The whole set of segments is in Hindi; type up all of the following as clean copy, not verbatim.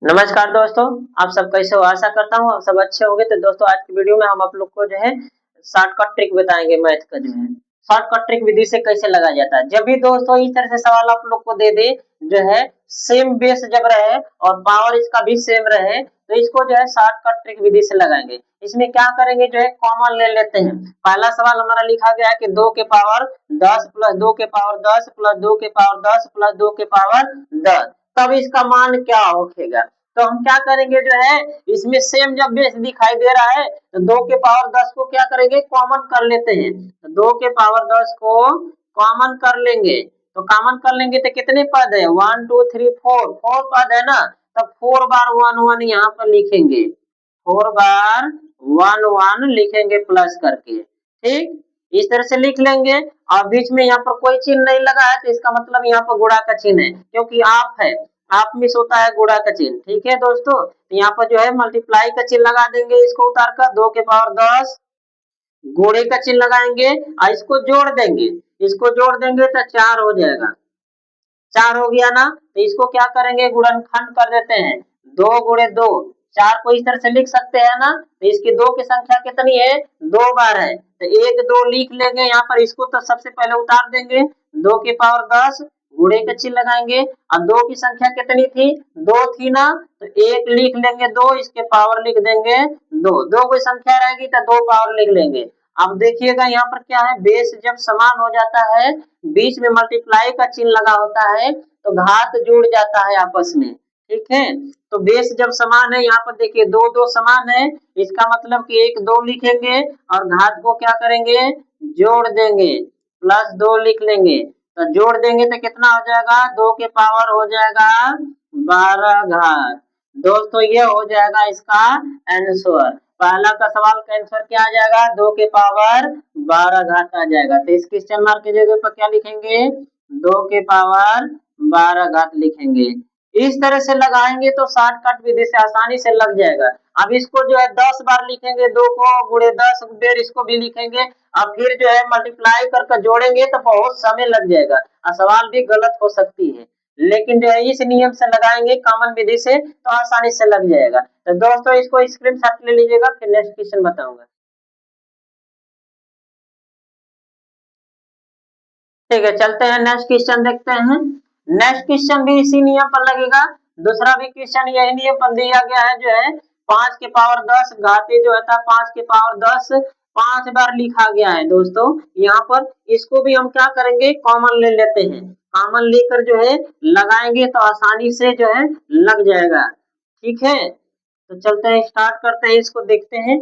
नमस्कार दोस्तों, आप सब कैसे हो? आशा करता हूँ आप सब अच्छे होंगे। तो दोस्तों आज की वीडियो में हम आप लोग को जो है शॉर्टकट ट्रिक बताएँगे मैथ का जो है। शॉर्टकट ट्रिक विधि से कैसे लगाया जाता है। जब भी दोस्तों इस तरह से सवाल आप लोग को दे दे जो है सेम बेस जब रहे और पावर इसका भी सेम रहे तो इसको जो है शॉर्टकट ट्रिक विधि से लगाएँगे। इसमें क्या करेंगे जो है कॉमन ले लेते हैं। पहला सवाल हमारा लिखा गया है कि 2 के पावर 10 प्लस 2 के पावर 10 प्लस 2 के पावर 10 प्लस 2 के पावर 10 तब इसका मान क्या होखेगा? तो हम क्या करेंगे जो है इसमें सेम जब बेस दिखाई दे रहा है तो 2 के पावर 10 को क्या करेंगे कॉमन कर लेते हैं। तो 2 के पावर 10 को कॉमन कर लेंगे। तो कॉमन कर लेंगे तो कितने पद है 1 2 3 4 4 पद है ना। तब 4 बार 1 1 यहाँ पर लिखेंगे। 4 बार 1 1 लिखेंगे प्लस करके। ठीक, इस तरह से लिख लेंगे। और बीच में यहाँ पर कोई चिन्ह नहीं लगा है तो इसका मतलब यहाँ पर गुणा का चिन्ह है क्योंकि आप है आप मिस होता है गुणा का चिन्ह। ठीक है दोस्तों, तो यहाँ पर जो है मल्टीप्लाई का चिन्ह लगा देंगे इसको उतार कर 2 के पावर 10 गुणे का चिन्ह लगाएंगे और इसको जोड़ देंगे। इसको जोड़ देंगे तो 4 हो जाएगा। 4 हो गया ना, तो इसको क्या करेंगे गुणनखंड कर देते हैं। 2 गुणे 2 4 को इस तरह से लिख सकते हैं ना। तो इसकी 2 की संख्या कितनी है 2 बार है तो 1 2 लिख लेंगे यहाँ पर। इसको तो सबसे पहले उतार देंगे 2 के पावर 10 गुणे का चिन्ह लगाएंगे। और 2 की संख्या कितनी थी 2 थी ना, तो 1 लिख लेंगे 2 इसके पावर लिख देंगे 2 2 कोई संख्या रहेगी तो 2 पावर लिख लेंगे। अब देखिएगा यहाँ पर क्या है बेस जब समान हो जाता है बीच में मल्टीप्लाई का चिन्ह लगा होता है तो घात जुड़ जाता है आपस में। ठीक है, तो बेस जब समान है यहाँ पर देखिए 2 2 समान है इसका मतलब कि 1 2 लिखेंगे और घात को क्या करेंगे जोड़ देंगे प्लस 2 लिख लेंगे। तो जोड़ देंगे तो कितना हो जाएगा 2 के पावर हो जाएगा 12 घात। दोस्तों ये हो जाएगा इसका आंसर। पहला का सवाल का आंसर क्या आ जाएगा 2 के पावर 12 घात आ जाएगा। तो इस क्वेश्चन मार्क की जगह पर क्या लिखेंगे 2 के पावर 12 घात लिखेंगे। इस तरह से लगाएंगे तो शॉर्टकट विधि से आसानी से लग जाएगा। अब इसको जो है 10 बार लिखेंगे 2 को गुणे 10 बेर इसको भी लिखेंगे और फिर जो है मल्टीप्लाई करके जोड़ेंगे तो बहुत समय लग जाएगा और सवाल भी गलत हो सकती है। लेकिन जो है इस नियम से लगाएंगे कॉमन विधि से तो आसानी से लग जाएगा। तो दोस्तों इसको स्क्रीनशॉट ले लीजिएगा फिर नेक्स्ट क्वेश्चन बताऊंगा। ठीक है, चलते हैं नेक्स्ट क्वेश्चन देखते हैं। नेक्स्ट क्वेश्चन भी इसी नियम पर लगेगा। दूसरा भी क्वेश्चन यही नियम पर दिया गया है जो है 5 के पावर 10 घाते जो है 5 के पावर 10 5 बार लिखा गया है दोस्तों। यहाँ पर इसको भी हम क्या करेंगे कॉमन ले लेते हैं। कॉमन लेकर जो है लगाएंगे तो आसानी से जो है लग जाएगा। ठीक है, तो चलते हैं स्टार्ट करते हैं इसको देखते हैं।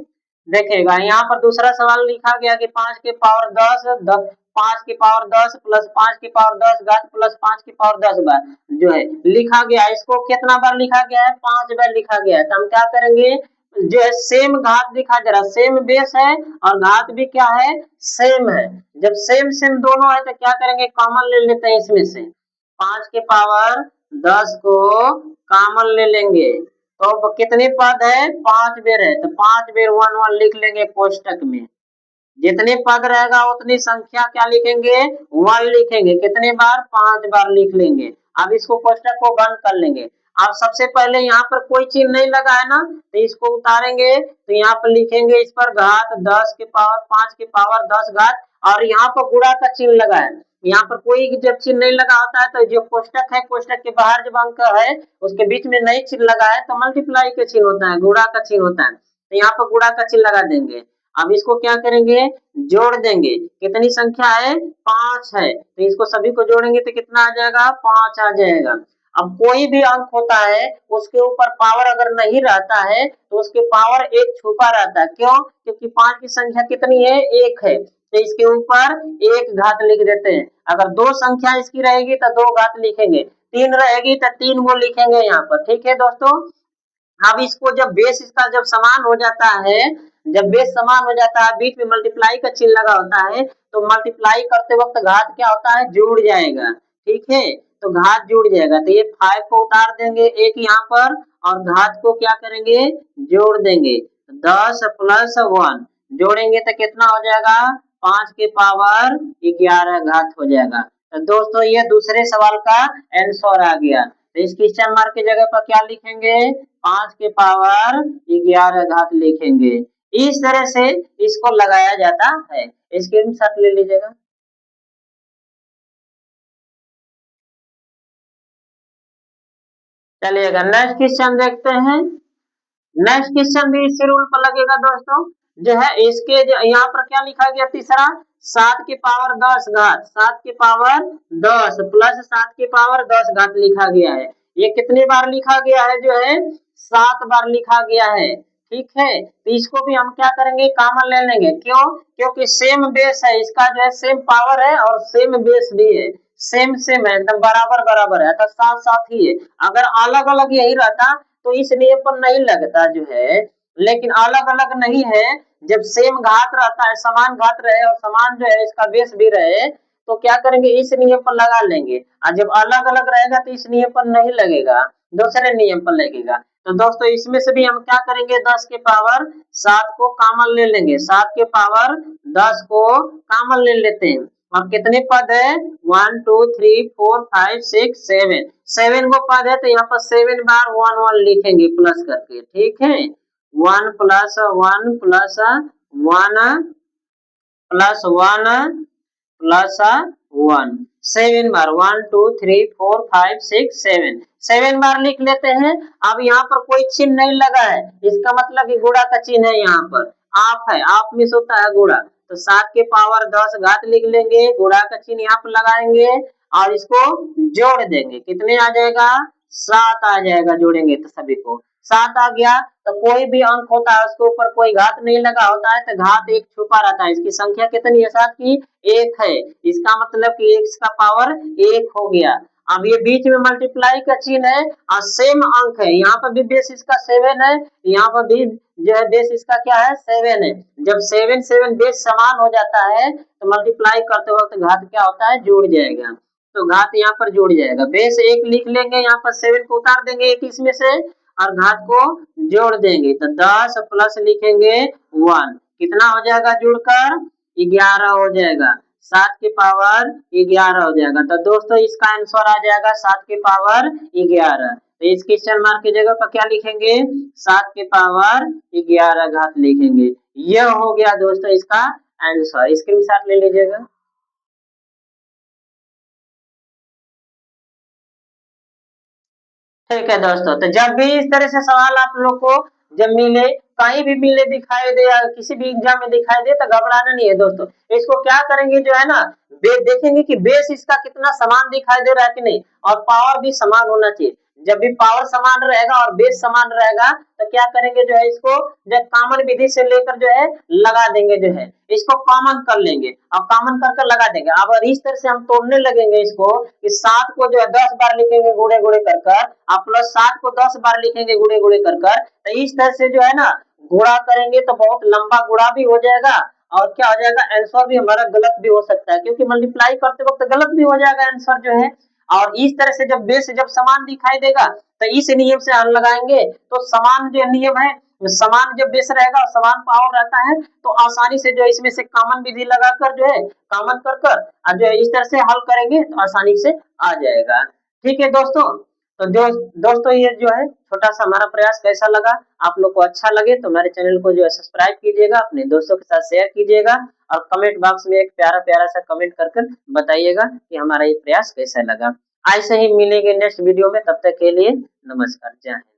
देखेगा यहाँ पर दूसरा सवाल लिखा गया कि 5 के पावर 10 5 की पावर 10 प्लस 5 की पावर 10 घात प्लस 5 की पावर 10 बार जो है लिखा गया है। इसको कितना बार लिखा गया है 5 बार लिखा गया है। तो हम क्या करेंगे जो है सेम घात दिखा दे रहा सेम बेस है और घात भी क्या है सेम है। जब सेम सेम दोनों है तो क्या करेंगे कॉमन ले लेते हैं इसमें से। 5 के पावर 10 को कॉमन ले लेंगे तो कितने पद है 5 बेर है तो 5 बेर 1 1 लिख लेंगे कोष्टक में। जितने पद रहेगा उतनी संख्या क्या लिखेंगे 1 लिखेंगे। कितने बार 5 बार लिख लेंगे। अब इसको कोष्टक को बंद कर लेंगे। अब सबसे पहले यहाँ पर कोई चिन्ह नहीं लगा है ना तो इसको उतारेंगे तो यहाँ पर लिखेंगे इस पर घात 10 के पावर 5 के पावर 10 घात और यहाँ पर गुणा का चिन्ह लगा है। यहाँ पर कोई जब चिन्ह नहीं लगा होता है तो जो कोष्टक है कोष्टक के बाहर जब अंक है उसके बीच में नहीं चिन्ह लगा है तो मल्टीप्लाई का चिन्ह होता है गुणा का चिन्ह होता है। तो यहाँ पर गुणा का चिन्ह लगा देंगे। अब इसको क्या करेंगे जोड़ देंगे। कितनी संख्या है 5 है तो इसको सभी को जोड़ेंगे तो कितना आ जाएगा 5 आ जाएगा। अब कोई भी अंक होता है उसके ऊपर पावर अगर नहीं रहता है तो उसके पावर एक छुपा रहता है। क्यों? क्योंकि 5 की संख्या कितनी है 1 है तो इसके ऊपर 1 घात लिख देते हैं। अगर 2 संख्या इसकी रहेगी तो 2 घात लिखेंगे। 3 रहेगी तो 3 वो लिखेंगे यहाँ पर। ठीक है दोस्तों, अब इसको जब बेस इसका जब समान हो जाता है जब बेस समान हो जाता है बीच में मल्टीप्लाई का चिन्ह लगा होता है तो मल्टीप्लाई करते वक्त घात क्या होता है जुड़ जाएगा। ठीक है, तो घात जुड़ जाएगा तो ये 5 को उतार देंगे एक यहाँ पर और घात को क्या करेंगे जोड़ देंगे। 10 प्लस 1 जोड़ेंगे तो कितना हो जाएगा 5 के पावर 11 घात हो जाएगा। तो दोस्तों ये दूसरे सवाल का आंसर आ गया। तो इस क्वेश्चन मार्क की जगह पर क्या लिखेंगे, 5 के पावर 11 घात लिखेंगे। इस तरह से इसको लगाया जाता है। स्क्रीनशॉट ले लीजिएगा। चलिएगा नेक्स्ट क्वेश्चन देखते हैं। नेक्स्ट क्वेश्चन भी इसी रूल पर लगेगा दोस्तों। जो है इसके यहाँ पर क्या लिखा गया तीसरा, 7 की पावर 10 घात, 7 की पावर 10 प्लस 7 की पावर 10 घात लिखा गया है। ये कितनी बार लिखा गया है, जो है 7 बार लिखा गया है। ठीक है, तो इसको भी हम क्या करेंगे, कॉमन ले लेंगे। क्यों, क्योंकि सेम बेस है, इसका जो है सेम पावर है और सेम बेस भी है, सेम सेम है, एकदम बराबर बराबर है, तो साथ साथ ही है। अगर अलग अलग यही रहता तो इस नियम पर नहीं लगता जो है, लेकिन अलग अलग नहीं है। जब सेम घात रहता है, समान घात रहे और समान जो है इसका बेस भी रहे, तो क्या करेंगे, इस नियम पर लगा लेंगे। और जब अलग अलग रहेगा तो इस नियम पर नहीं लगेगा, दूसरे नियम पर लगेगा। तो दोस्तों इसमें से भी हम क्या करेंगे, 10 के पावर 7 को कॉमन ले लेंगे, 7 के पावर 10 को कॉमन ले लेते हैं। और कितने पद है, 1 2 3 4 5 6 7, 7 को पद है, तो यहाँ पर 7 बार 1 1 लिखेंगे प्लस करके। ठीक है, 1 प्लस 1 प्लस 1 प्लस 1 प्लस 1, 7 बार, 1 2 3 4 5 6 7, 7 बार लिख लेते हैं। अब यहाँ पर कोई चिन्ह नहीं लगा है, इसका मतलब कि गुणा का चिन्ह है, यहाँ पर आप है, आप मिस होता है गुणा, तो 7 के पावर 10 घात लिख लेंगे, गुणा का चिन्ह यहाँ पर लगाएंगे और इसको जोड़ देंगे। कितने आ जाएगा, 7 आ जाएगा, जोड़ेंगे तो सभी को 7 आ गया। तो कोई भी अंक होता है उसके ऊपर कोई घात नहीं लगा होता है, तो घात एक छुपा रहता है। इसकी संख्या कितनी है, 7 की 1 है, इसका मतलब कि x का पावर 1 हो गया। अब ये बीच में मल्टीप्लाई का चिन्ह है और सेम अंक है, यहाँ पर भी बेस इसका 7 है, यहाँ पर भी जो है बेस इसका क्या है, 7 है। जब 7 7 बेस समान हो जाता है तो मल्टीप्लाई करते वक्त घात क्या होता है, जुड़ जाएगा। तो घात यहाँ पर जुड़ जाएगा, बेस 1 लिख लेंगे, यहाँ पर 7 को उतार देंगे 1 इसमें से और घात को जोड़ देंगे, तो 10 प्लस लिखेंगे 1, कितना हो जाएगा, जुड़कर 11 हो जाएगा, 7 की पावर 11 हो जाएगा। तो दोस्तों इसका आंसर आ जाएगा 7 की पावर 11। तो इस क्वेश्चन मार्क की जगह पर क्या लिखेंगे, 7 की पावर 11 घात लिखेंगे। यह हो गया दोस्तों इसका आंसर, स्क्रीनशॉट ले लीजिएगा। ठीक है दोस्तों, तो जब भी इस तरह से सवाल आप लोग को जब मिले, कहीं भी मिले, दिखाई दे या किसी भी एग्जाम में दिखाई दे, तो घबराना नहीं है दोस्तों। इसको क्या करेंगे जो है ना, देखेंगे कि बेस इसका कितना समान दिखाई दे रहा है कि नहीं, और पावर भी समान होना चाहिए। जब भी पावर समान रहेगा और बेस समान रहेगा तो क्या करेंगे जो है, इसको जब कॉमन विधि से लेकर जो है लगा देंगे, जो है इसको कॉमन कर लेंगे और कॉमन करके लगा देंगे। अब इस तरह से हम तोड़ने लगेंगे इसको, कि 7 को जो है 10 बार लिखेंगे गुणे गुणे कर कर, और प्लस 7 को 10 बार लिखेंगे गुणे गुणे कर कर, तो इस तरह से जो है ना गुणा करेंगे तो बहुत लंबा गुणा भी हो जाएगा और क्या हो जाएगा, आंसर भी हमारा गलत भी हो सकता है, क्योंकि मल्टीप्लाई करते वक्त गलत भी हो जाएगा आंसर जो है। और इस तरह से जब बेस जब समान दिखाई देगा तो इस नियम से हम लगाएंगे, तो समान जो नियम है, समान जब बेस रहेगा और समान पावर रहता है, तो आसानी से जो है इसमें से कॉमन विधि लगाकर जो है कॉमन कर कर और जो है इस तरह से हल करेंगे तो आसानी से आ जाएगा। ठीक है दोस्तों, तो दोस्तों ये जो है छोटा सा हमारा प्रयास कैसा लगा, आप लोग को अच्छा लगे तो हमारे चैनल को जो है सब्सक्राइब कीजिएगा, अपने दोस्तों के साथ शेयर कीजिएगा और कमेंट बॉक्स में एक प्यारा प्यारा सा कमेंट कर बताइएगा कि हमारा ये प्रयास कैसा लगा। ऐसे ही मिलेंगे नेक्स्ट वीडियो में, तब तक के लिए नमस्कार, जय हिंद।